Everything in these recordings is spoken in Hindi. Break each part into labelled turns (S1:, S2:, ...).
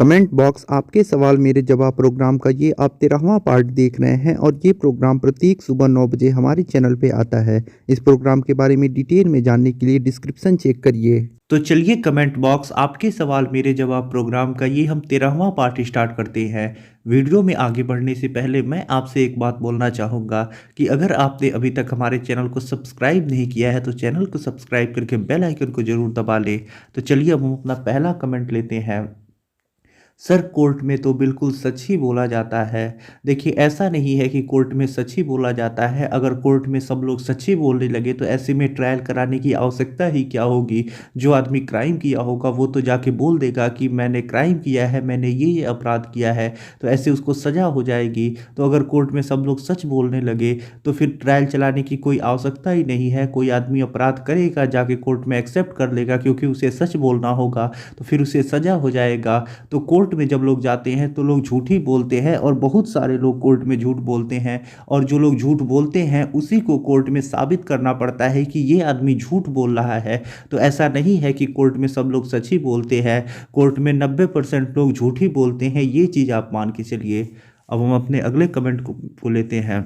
S1: कमेंट बॉक्स आपके सवाल मेरे जवाब प्रोग्राम का ये आप 13वां पार्ट देख रहे हैं और ये प्रोग्राम प्रत्येक सुबह 9 बजे हमारे चैनल पे आता है। इस प्रोग्राम के बारे में डिटेल में जानने के लिए डिस्क्रिप्शन चेक करिए। तो चलिए कमेंट बॉक्स आपके सवाल मेरे जवाब प्रोग्राम का ये हम 13वां पार्ट स्टार्ट करते हैं। वीडियो में आगे बढ़ने से पहले मैं आपसे एक बात बोलना चाहूँगा कि अगर आपने अभी तक हमारे चैनल को सब्सक्राइब नहीं किया है तो चैनल को सब्सक्राइब करके बेल आइकन को ज़रूर दबा लें। तो चलिए अब हम अपना पहला कमेंट लेते हैं। सर कोर्ट में तो बिल्कुल सच ही बोला जाता है। देखिए ऐसा नहीं है कि कोर्ट में सच ही बोला जाता है। अगर कोर्ट में सब लोग सच ही बोलने लगे तो ऐसे में ट्रायल कराने की आवश्यकता ही क्या होगी। जो आदमी क्राइम किया होगा वो तो जाके बोल देगा कि मैंने क्राइम किया है, मैंने ये अपराध किया है, तो ऐसे उसको सज़ा हो जाएगी। तो अगर कोर्ट में सब लोग सच बोलने लगे तो फिर ट्रायल चलाने की कोई आवश्यकता ही नहीं है। कोई आदमी अपराध करेगा जाके कोर्ट में एक्सेप्ट कर लेगा क्योंकि उसे सच बोलना होगा, तो फिर उसे सज़ा हो जाएगा। तो कोर्ट में जब लोग जाते हैं तो लोग झूठ ही बोलते हैं और बहुत सारे लोग कोर्ट में झूठ बोलते हैं, और जो लोग झूठ बोलते हैं उसी को कोर्ट में साबित करना पड़ता है कि ये आदमी झूठ बोल रहा है। तो ऐसा नहीं है कि कोर्ट में सब लोग सच ही बोलते हैं। कोर्ट में 90% लोग झूठ ही बोलते हैं, ये चीज़ आप मान के चलिए। अब हम अपने अगले कमेंट को लेते हैं।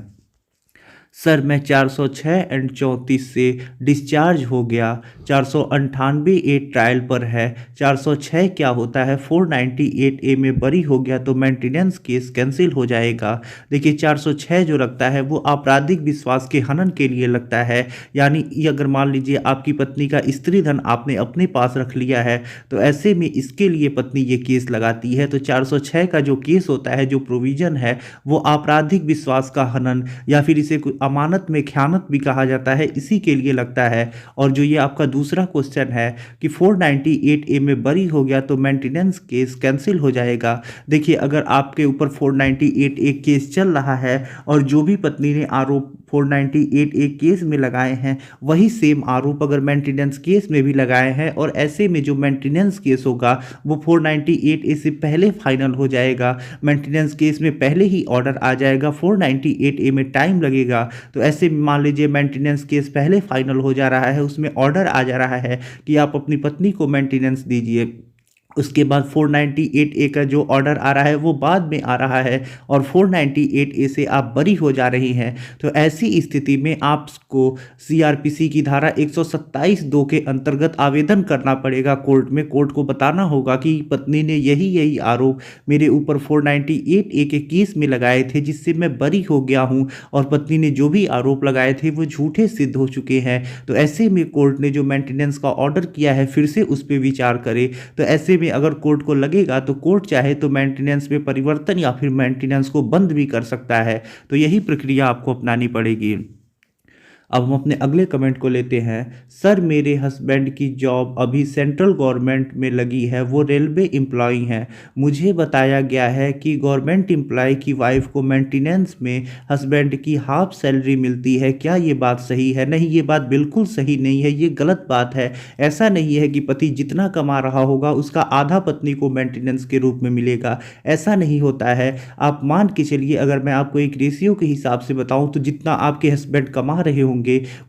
S1: सर मैं 406 एंड 34 से डिस्चार्ज हो गया। 498 ए ट्रायल पर है। 406 क्या होता है? 498 ए में बरी हो गया तो मेंटेनेंस केस कैंसिल हो जाएगा। देखिए 406 जो लगता है वो आपराधिक विश्वास के हनन के लिए लगता है। यानी ये अगर मान लीजिए आपकी पत्नी का स्त्री धन आपने अपने पास रख लिया है तो ऐसे में इसके लिए पत्नी ये केस लगाती है। तो 406 का जो केस होता है, जो प्रोविज़न है, वो आपराधिक विश्वास का हनन या फिर इसे अमानत में ख़यानत भी कहा जाता है, इसी के लिए लगता है। और जो ये आपका दूसरा क्वेश्चन है कि 498 ए में बरी हो गया तो मेंटेनेंस केस कैंसिल हो जाएगा। देखिए अगर आपके ऊपर 498 ए केस चल रहा है और जो भी पत्नी ने आरोप 498 ए केस में लगाए हैं वही सेम आरोप अगर मेंटेनेंस केस में भी लगाए हैं, और ऐसे में जो मेंटेनेंस केस होगा वो 498 ए से पहले फाइनल हो जाएगा। मेंटेनेंस केस में पहले ही ऑर्डर आ जाएगा, 498 ए में टाइम लगेगा। तो ऐसे मान लीजिए मेंटेनेंस केस पहले फाइनल हो जा रहा है, उसमें ऑर्डर आ जा रहा है कि आप अपनी पत्नी को मेंटेनेंस दीजिए। उसके बाद 498 ए का जो ऑर्डर आ रहा है वो बाद में आ रहा है और 498 ए से आप बरी हो जा रही हैं। तो ऐसी स्थिति में आपको सीआरपीसी की धारा 127(2) के अंतर्गत आवेदन करना पड़ेगा कोर्ट में। कोर्ट को बताना होगा कि पत्नी ने यही आरोप मेरे ऊपर 498 ए के केस में लगाए थे जिससे मैं बरी हो गया हूँ, और पत्नी ने जो भी आरोप लगाए थे वो झूठे सिद्ध हो चुके हैं। तो ऐसे में कोर्ट ने जो मेंटेनेंस का ऑर्डर किया है फिर से उस पर विचार करे। तो ऐसे में अगर कोर्ट को लगेगा तो कोर्ट चाहे तो मेंटेनेंस में परिवर्तन या फिर मेंटेनेंस को बंद भी कर सकता है। तो यही प्रक्रिया आपको अपनानी पड़ेगी। अब हम अपने अगले कमेंट को लेते हैं। सर मेरे हस्बैंड की जॉब अभी सेंट्रल गवर्नमेंट में लगी है, वो रेलवे एम्प्लॉई हैं। मुझे बताया गया है कि गवर्नमेंट एम्प्लॉय की वाइफ को मेंटेनेंस में हस्बैंड की हाफ सैलरी मिलती है, क्या ये बात सही है? नहीं, ये बात बिल्कुल सही नहीं है, ये गलत बात है। ऐसा नहीं है कि पति जितना कमा रहा होगा उसका आधा पत्नी को मेंटेनेंस के रूप में मिलेगा, ऐसा नहीं होता है। आप मान के चलिए, अगर मैं आपको एक रेशियो के हिसाब से बताऊं तो जितना आपके हस्बैंड कमा रहे होंगे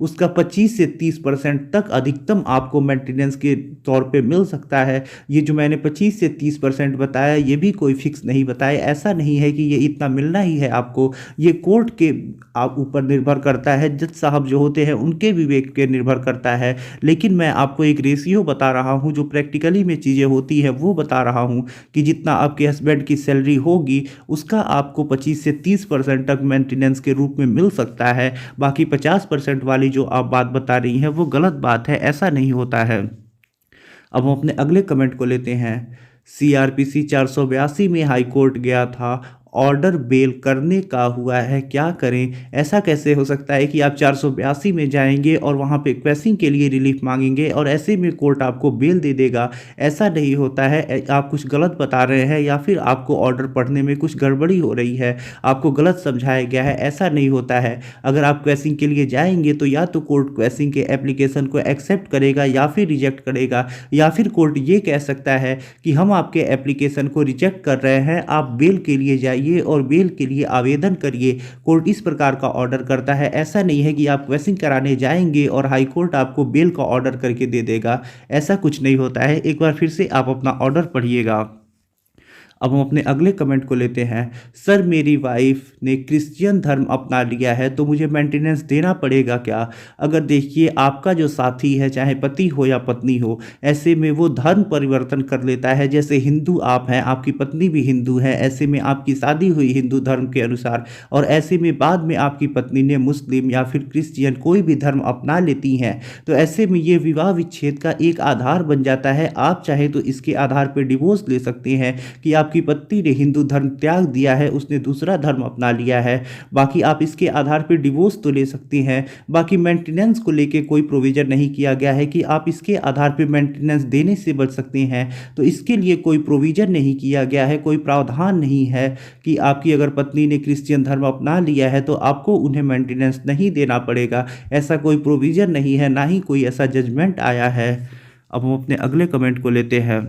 S1: उसका 25 से 30% तक अधिकतम आपको मेंटेनेंस के तौर पे मिल सकता है। ये जो मैंने 25 से 30% बताया ये भी कोई फिक्स नहीं बताया। ऐसा नहीं है कि ये इतना मिलना ही है आपको, ये कोर्ट के आप ऊपर निर्भर करता है, जज साहब जो होते हैं उनके विवेक पे निर्भर करता है। लेकिन मैं आपको एक रेशियो बता रहा हूँ, जो प्रैक्टिकली में चीज़ें होती हैं वो बता रहा हूँ कि जितना आपके हस्बैंड की सैलरी होगी उसका आपको 25 से 30% तक मेंटेनेंस के रूप में मिल सकता है। बाकी 50% वाली जो आप बात बता रही हैं वो गलत बात है, ऐसा नहीं होता है। अब हम अपने अगले कमेंट को लेते हैं। सीआरपीसी 482 में हाई कोर्ट गया था, ऑर्डर बेल करने का हुआ है, क्या करें? ऐसा कैसे हो सकता है कि आप 482 में जाएंगे और वहां पे क्वेश्चन के लिए रिलीफ मांगेंगे और ऐसे में कोर्ट आपको बेल दे देगा? ऐसा नहीं होता है। आप कुछ गलत बता रहे हैं या फिर आपको ऑर्डर पढ़ने में कुछ गड़बड़ी हो रही है, आपको गलत समझाया गया है, ऐसा नहीं होता है। अगर आप क्वेश्चन के लिए जाएंगे तो या तो कोर्ट क्वेश्चन के एप्लीकेशन को एक्सेप्ट करेगा या फिर रिजेक्ट करेगा, या फिर कोर्ट ये कह सकता है कि हम आपके एप्लीकेशन को रिजेक्ट कर रहे हैं, आप बेल के लिए जाइए और बेल के लिए आवेदन करिए। कोर्ट इस प्रकार का ऑर्डर करता है। ऐसा नहीं है कि आप क्वेश्चन कराने जाएंगे और हाई कोर्ट आपको बेल का ऑर्डर करके दे देगा, ऐसा कुछ नहीं होता है। एक बार फिर से आप अपना ऑर्डर पढ़िएगा।
S2: अब हम अपने अगले कमेंट को लेते हैं। सर मेरी वाइफ ने क्रिश्चियन धर्म अपना लिया है तो मुझे मेंटेनेंस देना पड़ेगा क्या? अगर देखिए आपका जो साथी है चाहे पति हो या पत्नी हो, ऐसे में वो धर्म परिवर्तन कर लेता है, जैसे हिंदू आप हैं, आपकी पत्नी भी हिंदू है, ऐसे में आपकी शादी हुई हिंदू धर्म के अनुसार और ऐसे में बाद में आपकी पत्नी ने मुस्लिम या फिर क्रिश्चियन कोई भी धर्म अपना लेती हैं, तो ऐसे में ये विवाह विच्छेद का एक आधार बन जाता है। आप चाहे तो इसके आधार पर डिवोर्स ले सकते हैं कि आपकी पत्नी ने हिंदू धर्म त्याग दिया है, उसने दूसरा धर्म अपना लिया है। बाकी आप इसके आधार पर डिवोर्स तो ले सकते हैं। बाकी मेंटेनेंस को लेके कोई प्रोविजन नहीं किया गया है कि आप इसके आधार पर मेंटेनेंस देने से बच सकते हैं, तो इसके लिए कोई प्रोविजन नहीं किया गया है, कोई प्रावधान नहीं है कि आपकी अगर पत्नी ने क्रिश्चियन धर्म अपना लिया है तो आपको उन्हें मेंटेनेंस नहीं देना पड़ेगा। ऐसा कोई प्रोविजन नहीं है, ना ही कोई ऐसा जजमेंट आया है। अब हम अपने अगले कमेंट को लेते हैं।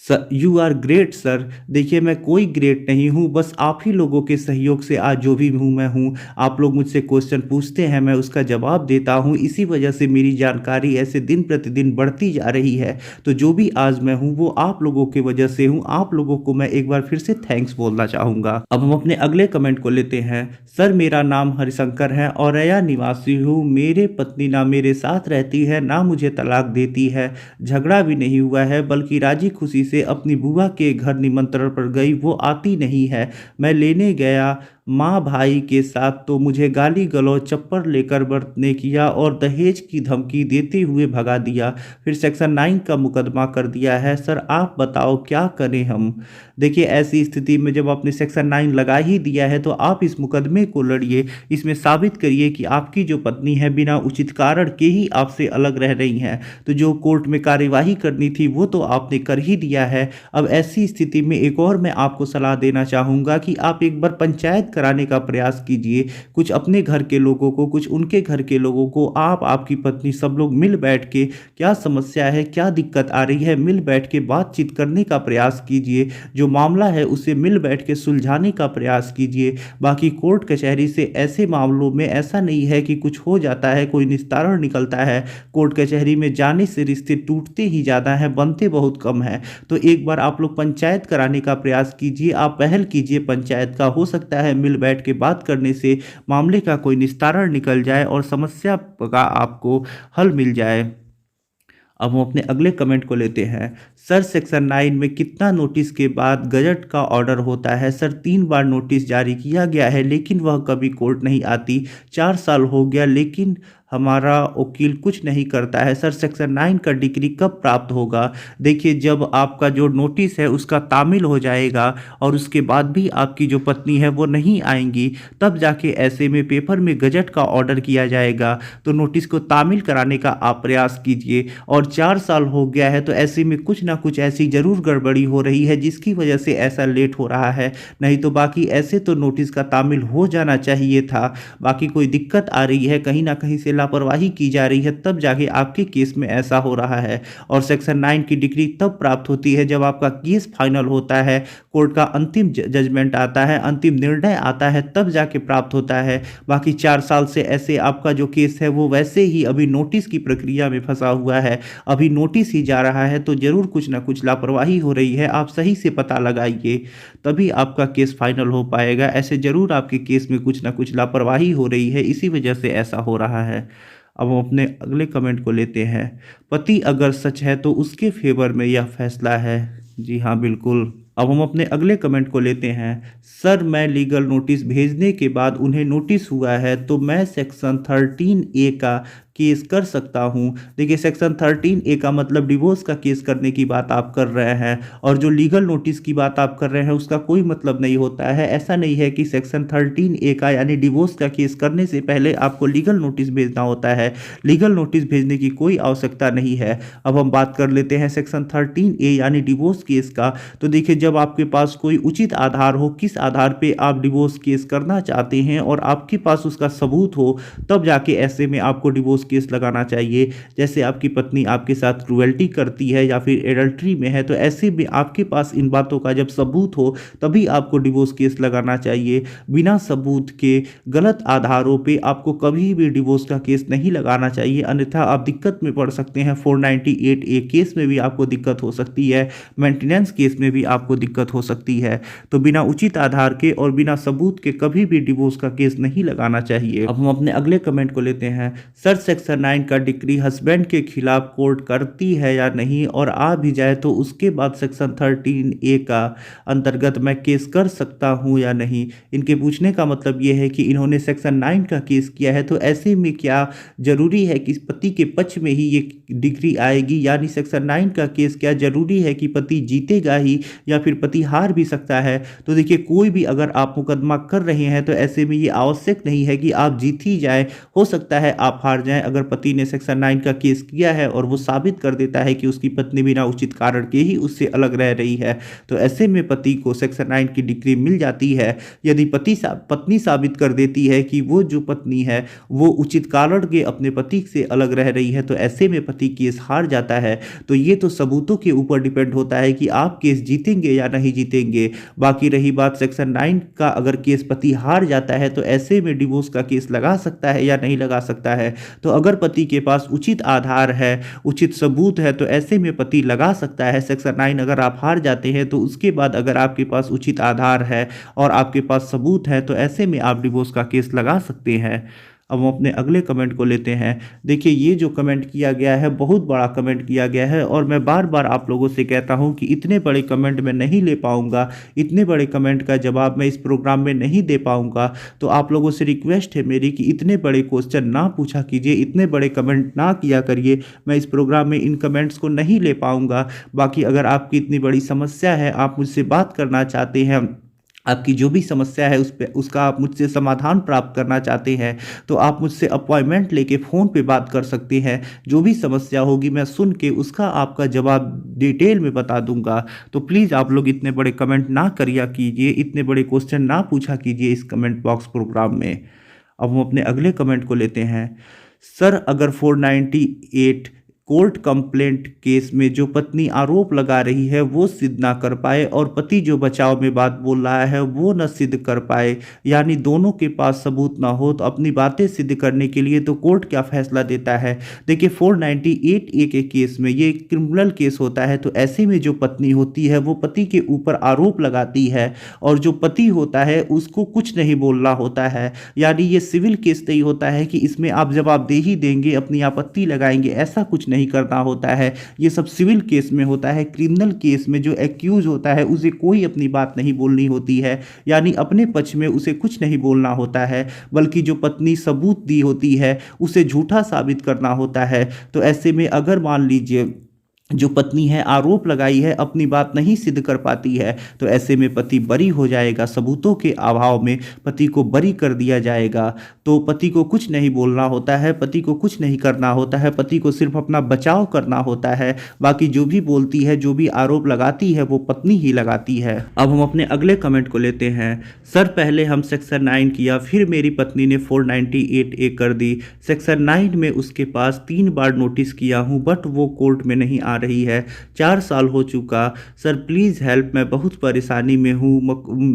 S2: Sir you are great sir. देखिए मैं कोई ग्रेट नहीं हूँ, बस आप ही लोगों के सहयोग से आज जो भी हूँ मैं हूँ। आप लोग मुझसे क्वेश्चन पूछते हैं, मैं उसका जवाब देता हूँ, इसी वजह से मेरी जानकारी ऐसे दिन प्रतिदिन बढ़ती जा रही है। तो जो भी आज मैं हूँ वो आप लोगों की वजह से हूँ। आप लोगों को मैं एक बार फिर से थैंक्स बोलना चाहूँगा। अब हम अपने अगले कमेंट को लेते हैं। सर मेरा नाम हरिशंकर है, औरैया निवासी हूँ। मेरे पत्नी ना मेरे साथ रहती है ना मुझे तलाक देती है। झगड़ा भी नहीं हुआ है, बल्कि राजी खुशी से अपनी बुआ के घर निमंत्रण पर गई, वो आती नहीं है। मैं लेने गया माँ भाई के साथ तो मुझे गाली गलौज चप्पल लेकर बरतने किया और दहेज की धमकी देते हुए भगा दिया। फिर सेक्शन 9 का मुकदमा कर दिया है। सर आप बताओ क्या करें हम? देखिए ऐसी स्थिति में जब आपने सेक्शन 9 लगा ही दिया है तो आप इस मुकदमे को लड़िए, इसमें साबित करिए कि आपकी जो पत्नी है बिना उचित कारण के ही आपसे अलग रह रही हैं। तो जो कोर्ट में कार्यवाही करनी थी वो तो आपने कर ही दिया है। अब ऐसी स्थिति में एक और मैं आपको सलाह देना चाहूँगा कि आप एक बार पंचायत कराने का प्रयास कीजिए। कुछ अपने घर के लोगों को, कुछ उनके घर के लोगों को, आप आपकी पत्नी सब लोग मिल बैठ के क्या समस्या है, क्या दिक्कत आ रही है, मिल बैठ के बातचीत करने का प्रयास कीजिए। जो मामला है उसे मिल बैठ के सुलझाने का प्रयास कीजिए। बाकी कोर्ट कचहरी से ऐसे मामलों में ऐसा नहीं है कि कुछ हो जाता है, कोई निस्तारण निकलता है। कोर्ट कचहरी में जाने से रिश्ते टूटते ही ज़्यादा हैं, बनते बहुत कम हैं। तो एक बार आप लोग पंचायत कराने का प्रयास कीजिए, आप पहल कीजिए पंचायत का। हो सकता है मिल बैठ के बात करने से मामले का कोई निस्तारण निकल जाए और समस्या का आपको हल मिल जाए। अब हम अपने अगले कमेंट को लेते हैं। सर सेक्शन 9 में कितना नोटिस के बाद गजट का ऑर्डर होता है? सर 3 बार नोटिस जारी किया गया है लेकिन वह कभी कोर्ट नहीं आती। 4 साल हो गया लेकिन हमारा वकील कुछ नहीं करता है। सर सेक्शन 9 का डिग्री कब प्राप्त होगा? देखिए जब आपका जो नोटिस है उसका तामील हो जाएगा और उसके बाद भी आपकी जो पत्नी है वो नहीं आएंगी, तब जाके ऐसे में पेपर में गजट का ऑर्डर किया जाएगा। तो नोटिस को तामील कराने का आप प्रयास कीजिए। और 4 साल हो गया है तो ऐसे में कुछ ना कुछ ऐसी ज़रूर गड़बड़ी हो रही है जिसकी वजह से ऐसा लेट हो रहा है, नहीं तो बाकी ऐसे तो नोटिस का तामील हो जाना चाहिए था। बाकी कोई दिक्कत आ रही है, कहीं ना कहीं से लापरवाही की जा रही है, तब जाके आपके केस में ऐसा हो रहा है। और सेक्शन 9 की डिग्री तब प्राप्त होती है जब आपका केस फाइनल होता है, कोर्ट का अंतिम जजमेंट आता है, अंतिम निर्णय आता है, तब जाके प्राप्त होता है। बाकी 4 साल से ऐसे आपका जो केस है वो वैसे ही अभी नोटिस की प्रक्रिया में फंसा हुआ है, अभी नोटिस ही जा रहा है, तो ज़रूर कुछ ना कुछ लापरवाही हो रही है। आप सही से पता लगाइए तभी आपका केस फाइनल हो पाएगा। ऐसे ज़रूर आपके केस में कुछ ना कुछ लापरवाही हो रही है, इसी वजह से ऐसा हो रहा है। अब हम अपने अगले कमेंट को लेते हैं। पति अगर सच है तो उसके फेवर में यह फैसला है। जी हाँ बिल्कुल। अब हम अपने अगले कमेंट को लेते हैं। सर मैं लीगल नोटिस भेजने के बाद उन्हें नोटिस हुआ है तो मैं सेक्शन 13A का केस कर सकता हूं। देखिए सेक्शन 13A का मतलब डिवोर्स का केस करने की बात आप कर रहे हैं, और जो लीगल नोटिस की बात आप कर रहे हैं उसका कोई मतलब नहीं होता है। ऐसा नहीं है कि सेक्शन 13A का यानी डिवोर्स का केस करने से पहले आपको लीगल नोटिस भेजना होता है। लीगल नोटिस भेजने की कोई आवश्यकता नहीं है। अब हम बात कर लेते हैं सेक्शन 13A यानी डिवोर्स केस का। तो देखिए जब आपके पास कोई उचित आधार हो, किस आधार पे आप डिवोर्स केस करना चाहते हैं और आपके पास उसका सबूत हो, तब जाके ऐसे में आपको डिवोर्स डिवोर्स केस लगाना चाहिए। जैसे आपकी पत्नी आपके साथ क्रूएल्टी करती है या फिर एडल्ट्री में है, तो ऐसे में आपके पास इन बातों का जब सबूत हो तभी आपको डिवोर्स केस लगाना चाहिए। बिना सबूत के गलत आधारों पे आपको कभी भी डिवोर्स का केस नहीं लगाना चाहिए, अन्यथा आप दिक्कत में पड़ सकते हैं। 498A केस में भी आपको दिक्कत हो सकती है, मेंटेनेंस केस में भी आपको दिक्कत हो सकती है। तो बिना उचित आधार के और बिना सबूत के कभी भी डिवोर्स का केस नहीं लगाना चाहिए। अब हम अपने अगले कमेंट को लेते हैं। सर, सेक्शन 9 का डिक्री हस्बैंड के खिलाफ कोर्ट करती है या नहीं, और आ भी जाए तो उसके बाद सेक्शन 13A का अंतर्गत मैं केस कर सकता हूं या नहीं। इनके पूछने का मतलब यह है कि इन्होंने सेक्शन 9 का केस किया है, तो ऐसे में क्या जरूरी है कि पति के पक्ष में ही ये डिग्री आएगी? यानी सेक्शन 9 का केस क्या जरूरी है कि पति जीतेगा ही या फिर पति हार भी सकता है? तो देखिए, कोई भी अगर आप मुकदमा कर रहे हैं तो ऐसे में ये आवश्यक नहीं है कि आप जीत ही जाए, हो सकता है आप हार जाएं। अगर पति ने सेक्शन 9 का केस किया है और वो साबित कर देता है कि उसकी पत्नी बिना उचित कारण के ही उससे अलग रह रही है, तो ऐसे में पति को सेक्शन 9 की डिग्री मिल जाती है। यदि पत्नी साबित कर देती है कि वो जो पत्नी है वो उचित कारण के अपने पति से अलग रह रही है, तो ऐसे में पति केस हार जाता है। तो ये तो सबूतों के ऊपर डिपेंड होता है कि आप केस जीतेंगे या नहीं जीतेंगे। बाकी रही बात सेक्शन 9 का, अगर केस पति हार जाता है तो ऐसे में डिवोर्स का केस लगा सकता है या नहीं लगा सकता है। तो अगर पति के पास उचित आधार है, उचित सबूत है, तो ऐसे में पति लगा सकता है सेक्शन 9। अगर आप हार जाते हैं तो उसके बाद अगर आपके पास उचित आधार है और आपके पास सबूत है, तो ऐसे में आप डिवोर्स का केस लगा सकते हैं। अब हम अपने अगले कमेंट को लेते हैं। देखिए, ये जो कमेंट किया गया है बहुत बड़ा कमेंट किया गया है, और मैं बार बार आप लोगों से कहता हूं कि इतने बड़े कमेंट मैं नहीं ले पाऊंगा, इतने बड़े कमेंट का जवाब मैं इस प्रोग्राम में नहीं दे पाऊंगा। तो आप लोगों से रिक्वेस्ट है मेरी कि इतने बड़े क्वेश्चन ना पूछा कीजिए, इतने बड़े कमेंट ना किया करिए। मैं इस प्रोग्राम में इन कमेंट्स को नहीं ले पाऊंगा। बाकी अगर आपकी इतनी बड़ी समस्या है, आप मुझसे बात करना चाहते हैं, आपकी जो भी समस्या है उसका आप मुझसे समाधान प्राप्त करना चाहते हैं, तो आप मुझसे अपॉइंटमेंट लेके फ़ोन पे बात कर सकते हैं। जो भी समस्या होगी मैं सुन के उसका आपका जवाब डिटेल में बता दूंगा। तो प्लीज़ आप लोग इतने बड़े कमेंट ना करिए कीजिए, इतने बड़े क्वेश्चन ना पूछा कीजिए इस कमेंट बॉक्स प्रोग्राम में। अब हम अपने अगले कमेंट को लेते हैं। सर, अगर 498 कोर्ट कंप्लेंट केस में जो पत्नी आरोप लगा रही है वो सिद्ध ना कर पाए और पति जो बचाव में बात बोल रहा है वो न सिद्ध कर पाए, यानी दोनों के पास सबूत ना हो, तो अपनी बातें सिद्ध करने के लिए तो कोर्ट क्या फैसला देता है? देखिए, 498A के केस में ये क्रिमिनल केस होता है, तो ऐसे में जो पत्नी होती है वो पति के ऊपर आरोप लगाती है और जो पति होता है उसको कुछ नहीं बोलना होता है। यानी ये सिविल केस नहीं होता है कि इसमें आप जवाबदेही देंगे, अपनी आपत्ति लगाएंगे, ऐसा कुछ नहीं करना होता है। ये सब सिविल केस में होता है। क्रिमिनल केस में जो एक्यूज होता है उसे कोई अपनी बात नहीं बोलनी होती है, यानी अपने पक्ष में उसे कुछ नहीं बोलना होता है, बल्कि जो पत्नी सबूत दी होती है उसे झूठा साबित करना होता है। तो ऐसे में अगर मान लीजिए जो पत्नी है आरोप लगाई है अपनी बात नहीं सिद्ध कर पाती है, तो ऐसे में पति बरी हो जाएगा। सबूतों के अभाव में पति को बरी कर दिया जाएगा। तो पति को कुछ नहीं बोलना होता है, पति को कुछ नहीं करना होता है, पति को सिर्फ अपना बचाव करना होता है। बाकी जो भी बोलती है, जो भी आरोप लगाती है वो पत्नी ही लगाती है। अब हम अपने अगले कमेंट को लेते हैं। सर, पहले हम सेक्शन 9 किया, फिर मेरी पत्नी ने 498A कर दी। सेक्शन 9 में उसके पास 3 बार नोटिस किया हूँ, बट वो कोर्ट में नहीं आ रही है। 4 साल हो चुका। सर प्लीज़ हेल्प, मैं बहुत परेशानी में हूँ।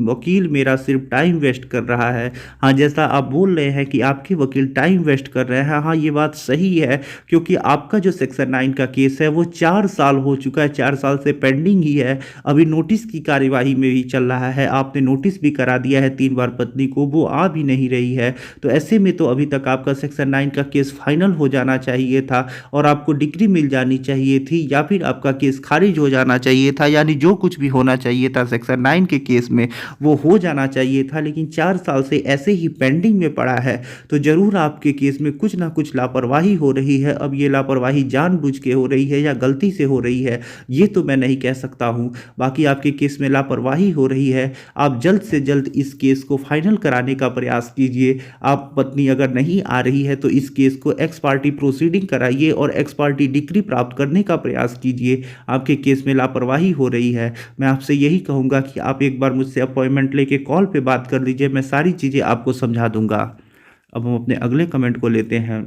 S2: वकील मेरा सिर्फ टाइम वेस्ट कर रहा है। हाँ, जैसा आप बोल रहे हैं कि आपके वकील टाइम वेस्ट कर रहे हैं, हाँ ये बात सही है, क्योंकि आपका जो सेक्शन 9 का केस है वो 4 साल हो चुका है, 4 साल से पेंडिंग ही है। अभी नोटिस की कार्यवाही में भी चल रहा है, आपने नोटिस भी करा दिया है 3 बार पत्नी को, वो आ भी नहीं रही है। तो ऐसे में तो अभी तक आपका सेक्शन 9 का केस फाइनल हो जाना चाहिए था और आपको डिग्री मिल जानी चाहिए थी, या फिर आपका केस खारिज हो जाना चाहिए था। यानी जो कुछ भी होना चाहिए था सेक्शन 9 के केस में वो हो जाना चाहिए था, लेकिन 4 साल से ऐसे ही पेंडिंग में पड़ा है। तो जरूर आपके केस में कुछ ना कुछ लापरवाही हो रही है। अब ये लापरवाही जानबूझ के हो रही है या गलती से हो रही है, ये तो मैं नहीं कह सकता हूँ। बाकी आपके केस में लापरवाही हो रही है। आप जल्द से जल्द इस केस को फाइनल कराने का प्रयास कीजिए। आप पत्नी अगर नहीं आ रही है तो इस केस को एक्स पार्टी प्रोसीडिंग कराइए और एक्स पार्टी डिग्री प्राप्त करने का प्रयास कीजिए। आपके केस में लापरवाही हो रही है। मैं आपसे यही कहूँगा कि आप एक बार मुझसे अपॉइंटमेंट लेके कॉल पे बात कर लीजिए, मैं सारी चीज़ें आपको समझा दूंगा। अब हम अपने अगले कमेंट को लेते हैं।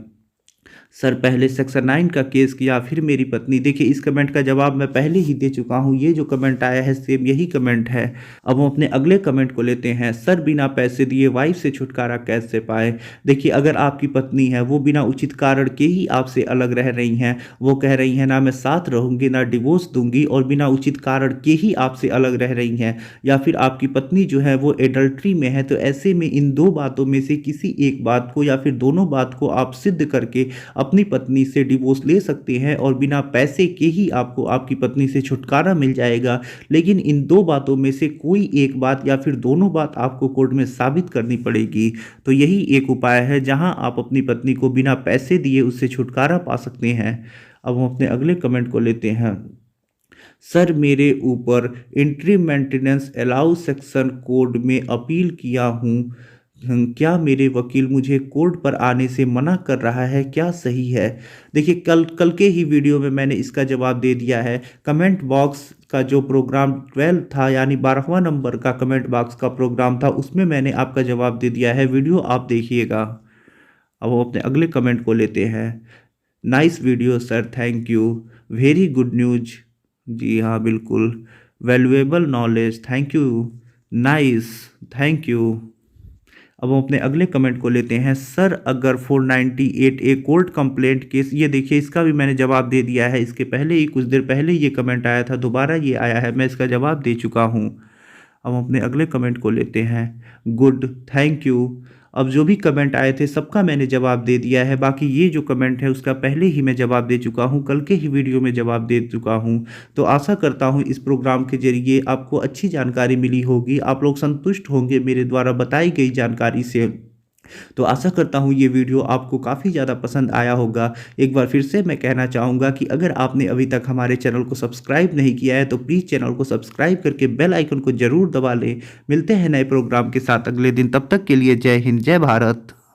S2: सर पहले सेक्शन 9 का केस किया फिर मेरी पत्नी। देखिए इस कमेंट का जवाब मैं पहले ही दे चुका हूँ, ये जो कमेंट आया है सेम यही कमेंट है। अब हम अपने अगले कमेंट को लेते हैं। सर बिना पैसे दिए वाइफ से छुटकारा कैसे पाए? देखिए अगर आपकी पत्नी है वो बिना उचित कारण के ही आपसे अलग रह रही हैं, वो कह रही हैं ना मैं साथ रहूंगी ना डिवोर्स दूंगी, और बिना उचित कारण के ही आपसे अलग रह रही हैं, या फिर आपकी पत्नी जो है वो एडल्ट्री में है, तो ऐसे में इन दो बातों में से किसी एक बात को या फिर दोनों बात को आप सिद्ध करके अपनी पत्नी से डिवोर्स ले सकते हैं और बिना पैसे के ही आपको आपकी पत्नी से छुटकारा मिल जाएगा। लेकिन इन दो बातों में से कोई एक बात या फिर दोनों बात आपको कोर्ट में साबित करनी पड़ेगी। तो यही एक उपाय है जहां आप अपनी पत्नी को बिना पैसे दिए उससे छुटकारा पा सकते हैं। अब हम अपने अगले कमेंट को लेते हैं। सर मेरे ऊपर entry maintenance allow section code में अपील किया हूँ, क्या मेरे वकील मुझे कोर्ट पर आने से मना कर रहा है, क्या सही है? देखिए कल के ही वीडियो में मैंने इसका जवाब दे दिया है। कमेंट बॉक्स का जो प्रोग्राम 12 था यानी 12वां नंबर का कमेंट बॉक्स का प्रोग्राम था, उसमें मैंने आपका जवाब दे दिया है, वीडियो आप देखिएगा। अब हम अपने अगले कमेंट को लेते हैं। Nice video sir, thank you, very good news. जी हाँ बिल्कुल, valuable knowledge, thank you, nice, thank you. अब हम अपने अगले कमेंट को लेते हैं। सर अगर 498 ए कोर्ट कंप्लेंट केस, ये देखिए इसका भी मैंने जवाब दे दिया है, इसके पहले ही कुछ देर पहले ये कमेंट आया था, दोबारा ये आया है, मैं इसका जवाब दे चुका हूँ। अब हम अपने अगले कमेंट को लेते हैं। Good, thank you. अब जो भी कमेंट आए थे सबका मैंने जवाब दे दिया है, बाकी ये जो कमेंट है उसका पहले ही मैं जवाब दे चुका हूँ, कल के ही वीडियो में जवाब दे चुका हूँ। तो आशा करता हूँ इस प्रोग्राम के जरिए आपको अच्छी जानकारी मिली होगी, आप लोग संतुष्ट होंगे मेरे द्वारा बताई गई जानकारी से। तो आशा करता हूँ ये वीडियो आपको काफ़ी ज़्यादा पसंद आया होगा। एक बार फिर से मैं कहना चाहूँगा कि अगर आपने अभी तक हमारे चैनल को सब्सक्राइब नहीं किया है तो प्लीज़ चैनल को सब्सक्राइब करके बेल आइकन को ज़रूर दबा लें। मिलते हैं नए प्रोग्राम के साथ अगले दिन, तब तक के लिए जय हिंद, जय भारत।